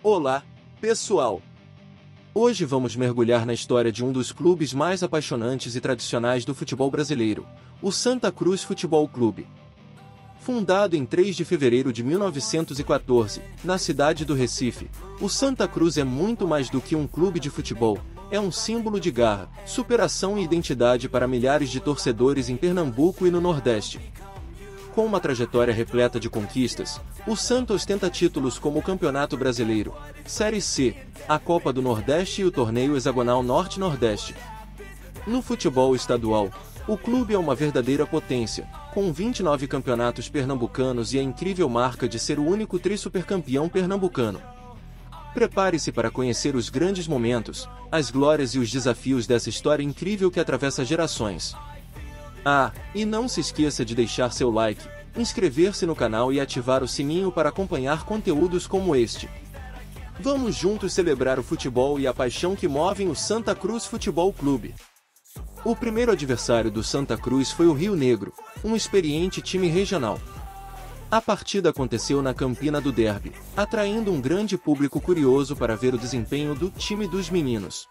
Olá, pessoal! Hoje vamos mergulhar na história de um dos clubes mais apaixonantes e tradicionais do futebol brasileiro, o Santa Cruz Futebol Clube. Fundado em 3 de fevereiro de 1914, na cidade do Recife, o Santa Cruz é muito mais do que um clube de futebol, é um símbolo de garra, superação e identidade para milhares de torcedores em Pernambuco e no Nordeste. Com uma trajetória repleta de conquistas, o Santa ostenta títulos como o Campeonato Brasileiro, Série C, a Copa do Nordeste e o Torneio Hexagonal Norte-Nordeste. No futebol estadual, o clube é uma verdadeira potência, com 29 campeonatos pernambucanos e a incrível marca de ser o único tri-supercampeão pernambucano. Prepare-se para conhecer os grandes momentos, as glórias e os desafios dessa história incrível que atravessa gerações. E não se esqueça de deixar seu like, inscrever-se no canal e ativar o sininho para acompanhar conteúdos como este. Vamos juntos celebrar o futebol e a paixão que movem o Santa Cruz Futebol Clube. O primeiro adversário do Santa Cruz foi o Rio Negro, um experiente time regional. A partida aconteceu na Campina do Derby, atraindo um grande público curioso para ver o desempenho do time dos meninos.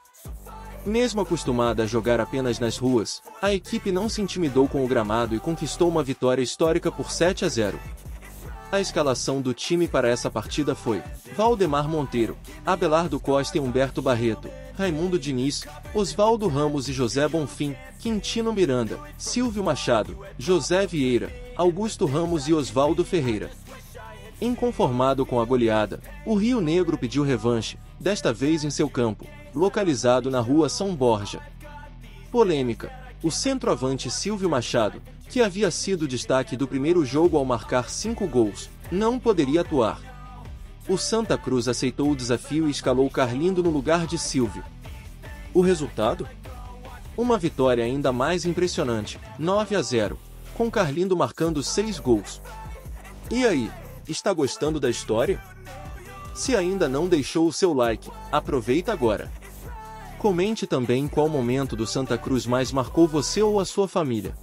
Mesmo acostumada a jogar apenas nas ruas, a equipe não se intimidou com o gramado e conquistou uma vitória histórica por 7-0. A escalação do time para essa partida foi Valdemar Monteiro, Abelardo Costa e Humberto Barreto, Raimundo Diniz, Osvaldo Ramos e José Bonfim, Quintino Miranda, Silvio Machado, José Vieira, Augusto Ramos e Osvaldo Ferreira. Inconformado com a goleada, o Rio Negro pediu revanche, desta vez em seu campo, localizado na rua São Borja. Polêmica: o centroavante Silvio Machado, que havia sido destaque do primeiro jogo ao marcar 5 gols, não poderia atuar. O Santa Cruz aceitou o desafio e escalou Carlindo no lugar de Silvio. O resultado? Uma vitória ainda mais impressionante, 9-0, com Carlindo marcando 6 gols. E aí, está gostando da história? Se ainda não deixou o seu like, aproveita agora. Comente também qual momento do Santa Cruz mais marcou você ou a sua família.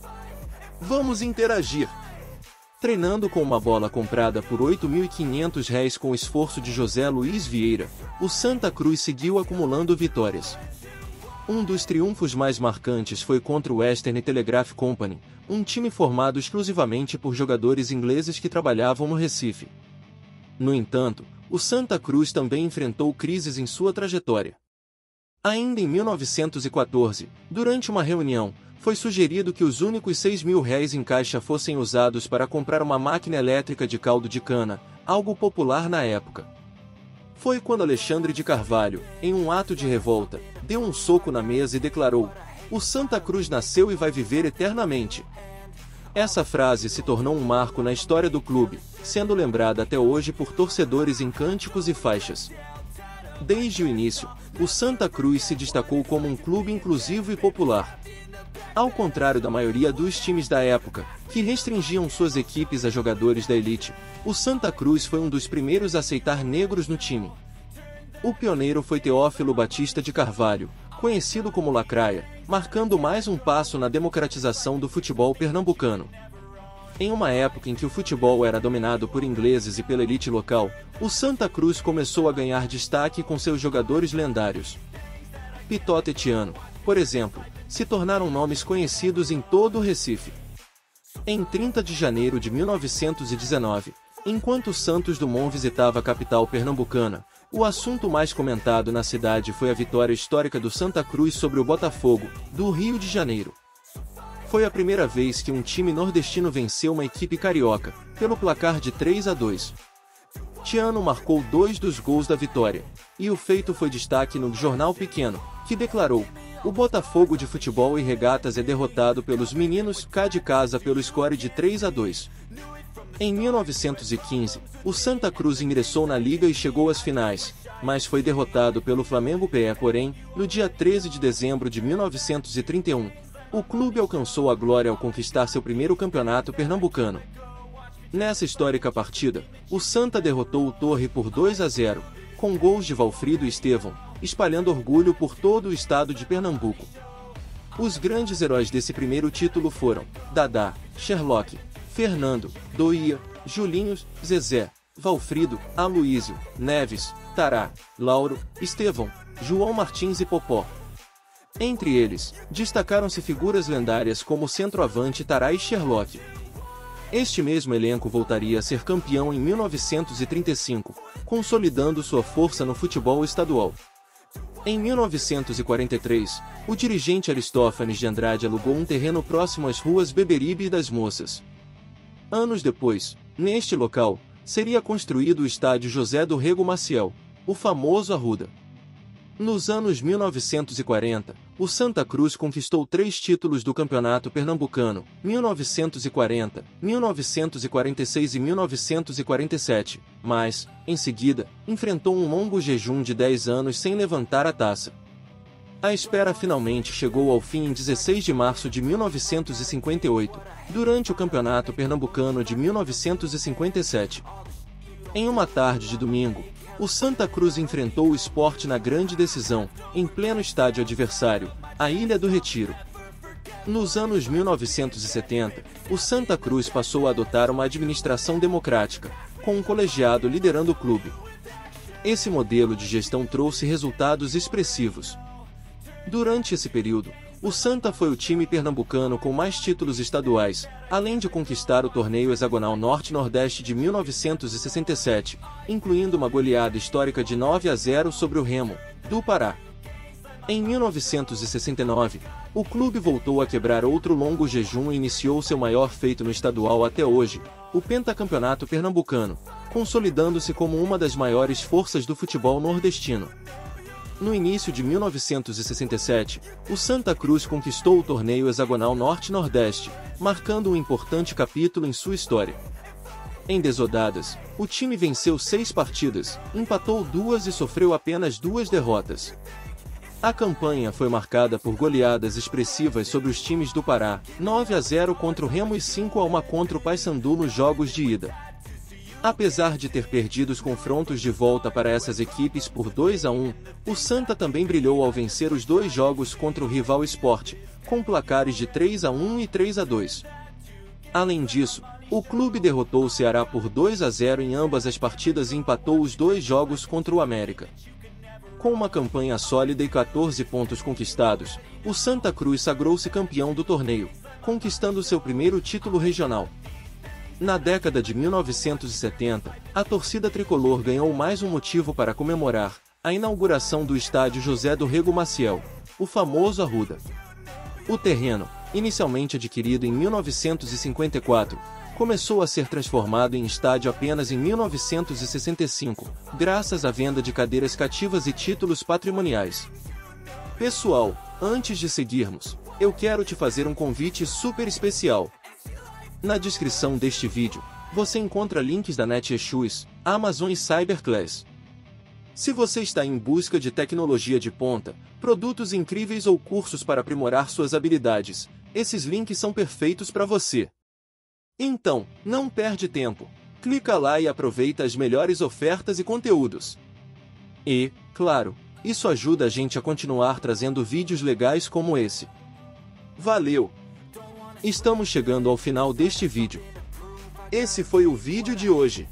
Vamos interagir! Treinando com uma bola comprada por R$ 8.500 com o esforço de José Luiz Vieira, o Santa Cruz seguiu acumulando vitórias. Um dos triunfos mais marcantes foi contra o Western Telegraph Company, um time formado exclusivamente por jogadores ingleses que trabalhavam no Recife. No entanto, o Santa Cruz também enfrentou crises em sua trajetória. Ainda em 1914, durante uma reunião, foi sugerido que os únicos R$ 6.000 em caixa fossem usados para comprar uma máquina elétrica de caldo de cana, algo popular na época. Foi quando Alexandre de Carvalho, em um ato de revolta, deu um soco na mesa e declarou: "O Santa Cruz nasceu e vai viver eternamente." Essa frase se tornou um marco na história do clube, sendo lembrada até hoje por torcedores em cânticos e faixas. Desde o início, o Santa Cruz se destacou como um clube inclusivo e popular. Ao contrário da maioria dos times da época, que restringiam suas equipes a jogadores da elite, o Santa Cruz foi um dos primeiros a aceitar negros no time. O pioneiro foi Teófilo Batista de Carvalho, conhecido como Lacraia, marcando mais um passo na democratização do futebol pernambucano. Em uma época em que o futebol era dominado por ingleses e pela elite local, o Santa Cruz começou a ganhar destaque com seus jogadores lendários. Pitota e Tiano, por exemplo, se tornaram nomes conhecidos em todo o Recife. Em 30 de janeiro de 1919, enquanto Santos Dumont visitava a capital pernambucana, o assunto mais comentado na cidade foi a vitória histórica do Santa Cruz sobre o Botafogo, do Rio de Janeiro. Foi a primeira vez que um time nordestino venceu uma equipe carioca, pelo placar de 3-2. Tiano marcou 2 dos gols da vitória, e o feito foi destaque no Jornal Pequeno, que declarou: "O Botafogo de Futebol e Regatas é derrotado pelos meninos cá de casa pelo score de 3-2. Em 1915, o Santa Cruz ingressou na Liga e chegou às finais, mas foi derrotado pelo Flamengo porém, no dia 13 de dezembro de 1931, o clube alcançou a glória ao conquistar seu primeiro campeonato pernambucano. Nessa histórica partida, o Santa derrotou o Torre por 2-0, com gols de Valfrido e Estevão, espalhando orgulho por todo o estado de Pernambuco. Os grandes heróis desse primeiro título foram Dadá, Sherlock, Fernando, Doía, Julinhos, Zezé, Valfrido, Aloísio, Neves, Tará, Lauro, Estevão, João Martins e Popó. Entre eles, destacaram-se figuras lendárias como o centroavante Tará e Sherlock. Este mesmo elenco voltaria a ser campeão em 1935, consolidando sua força no futebol estadual. Em 1943, o dirigente Aristófanes de Andrade alugou um terreno próximo às ruas Beberibe e das Moças. Anos depois, neste local, seria construído o estádio José do Rego Maciel, o famoso Arruda. Nos anos 1940, o Santa Cruz conquistou 3 títulos do Campeonato Pernambucano, 1940, 1946 e 1947, mas, em seguida, enfrentou um longo jejum de 10 anos sem levantar a taça. A espera finalmente chegou ao fim em 16 de março de 1958, durante o Campeonato Pernambucano de 1957. Em uma tarde de domingo, o Santa Cruz enfrentou o Sport na grande decisão, em pleno estádio adversário, a Ilha do Retiro. Nos anos 1970, o Santa Cruz passou a adotar uma administração democrática, com um colegiado liderando o clube. Esse modelo de gestão trouxe resultados expressivos. Durante esse período, o Santa foi o time pernambucano com mais títulos estaduais, além de conquistar o torneio hexagonal Norte-Nordeste de 1967, incluindo uma goleada histórica de 9-0 sobre o Remo, do Pará. Em 1969, o clube voltou a quebrar outro longo jejum e iniciou seu maior feito no estadual até hoje, o pentacampeonato pernambucano, consolidando-se como uma das maiores forças do futebol nordestino. No início de 1967, o Santa Cruz conquistou o torneio hexagonal Norte-Nordeste, marcando um importante capítulo em sua história. Em Desodadas, o time venceu 6 partidas, empatou 2 e sofreu apenas 2 derrotas. A campanha foi marcada por goleadas expressivas sobre os times do Pará, 9-0 contra o Remo e 5-1 contra o Paysandu nos jogos de ida. Apesar de ter perdido os confrontos de volta para essas equipes por 2-1, o Santa também brilhou ao vencer os 2 jogos contra o rival Sport, com placares de 3-1 e 3-2. Além disso, o clube derrotou o Ceará por 2-0 em ambas as partidas e empatou os 2 jogos contra o América. Com uma campanha sólida e 14 pontos conquistados, o Santa Cruz sagrou-se campeão do torneio, conquistando seu primeiro título regional. Na década de 1970, a torcida tricolor ganhou mais um motivo para comemorar, a inauguração do estádio José do Rego Maciel, o famoso Arruda. O terreno, inicialmente adquirido em 1954, começou a ser transformado em estádio apenas em 1965, graças à venda de cadeiras cativas e títulos patrimoniais. Pessoal, antes de seguirmos, eu quero te fazer um convite super especial. Na descrição deste vídeo, você encontra links da Netshoes, Amazon e Cyberclass. Se você está em busca de tecnologia de ponta, produtos incríveis ou cursos para aprimorar suas habilidades, esses links são perfeitos para você. Então, não perde tempo, clica lá e aproveita as melhores ofertas e conteúdos. E, claro, isso ajuda a gente a continuar trazendo vídeos legais como esse. Valeu! Estamos chegando ao final deste vídeo. Esse foi o vídeo de hoje.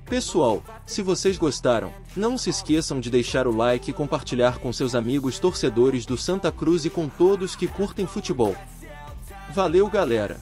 Pessoal, se vocês gostaram, não se esqueçam de deixar o like e compartilhar com seus amigos torcedores do Santa Cruz e com todos que curtem futebol. Valeu, galera!